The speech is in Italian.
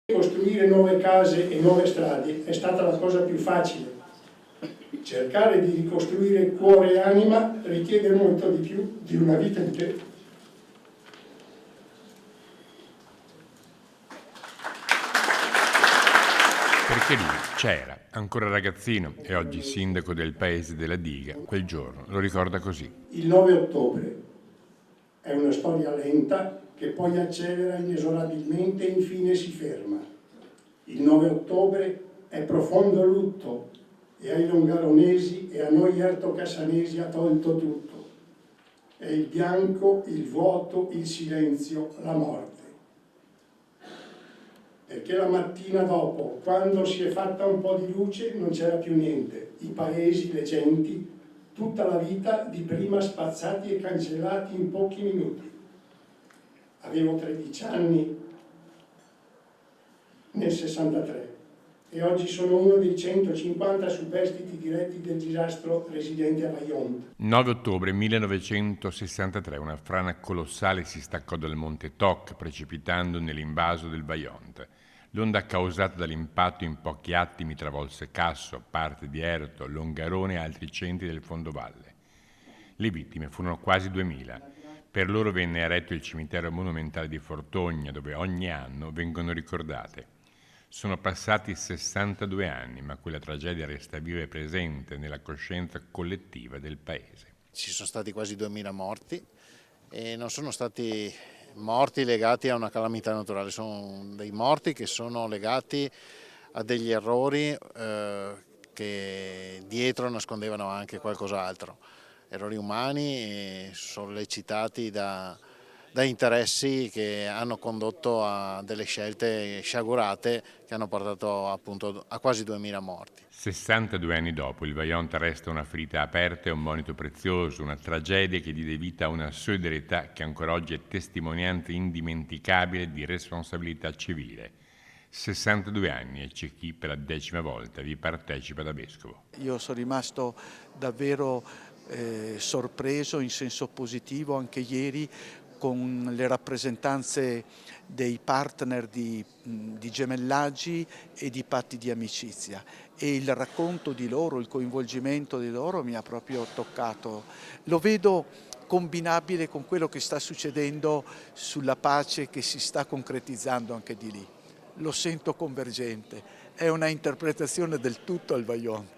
Costruire nuove case e nuove strade è stata la cosa più facile. Cercare di ricostruire cuore e anima richiede molto di più di una vita intera. Perché lui c'era, ancora ragazzino e oggi sindaco del paese della Diga, quel giorno lo ricorda così. Il 9 ottobre è una storia lenta che poi accelera inesorabilmente e infine si ferma. Il 9 ottobre è profondo lutto e ai longaronesi e a noi ertocassanesi ha tolto tutto. È il bianco, il vuoto, il silenzio, la morte. Perché la mattina dopo, quando si è fatta un po' di luce, non c'era più niente. I paesi, le genti, tutta la vita di prima spazzati e cancellati in pochi minuti. Avevo 13 anni nel 63 e oggi sono uno dei 150 superstiti diretti del disastro residente a Vajont. 9 ottobre 1963 una frana colossale si staccò dal monte Toc precipitando nell'invaso del Vajont. L'onda causata dall'impatto in pochi attimi travolse Casso, parte di Erto, Longarone e altri centri del fondovalle. Le vittime furono quasi 2000. Per loro venne eretto il cimitero monumentale di Fortogna, dove ogni anno vengono ricordate. Sono passati 62 anni, ma quella tragedia resta viva e presente nella coscienza collettiva del paese. Ci sono stati quasi 2000 morti e non sono stati morti legati a una calamità naturale, sono dei morti che sono legati a degli errori che dietro nascondevano anche qualcos'altro. Errori umani sollecitati da interessi che hanno condotto a delle scelte sciagurate che hanno portato appunto a quasi 2000 morti. 62 anni dopo il Vajont resta una ferita aperta e un monito prezioso, una tragedia che diede vita a una solidarietà che ancora oggi è testimonianza indimenticabile di responsabilità civile. 62 anni e c'è chi per la 10ª volta vi partecipa da vescovo. Io sono rimasto davvero sorpreso in senso positivo anche ieri con le rappresentanze dei partner di gemellaggi e di patti di amicizia, e il racconto di loro, il coinvolgimento di loro mi ha proprio toccato. Lo vedo combinabile con quello che sta succedendo sulla pace che si sta concretizzando anche di lì. Lo sento convergente, è una interpretazione del tutto al Vajont.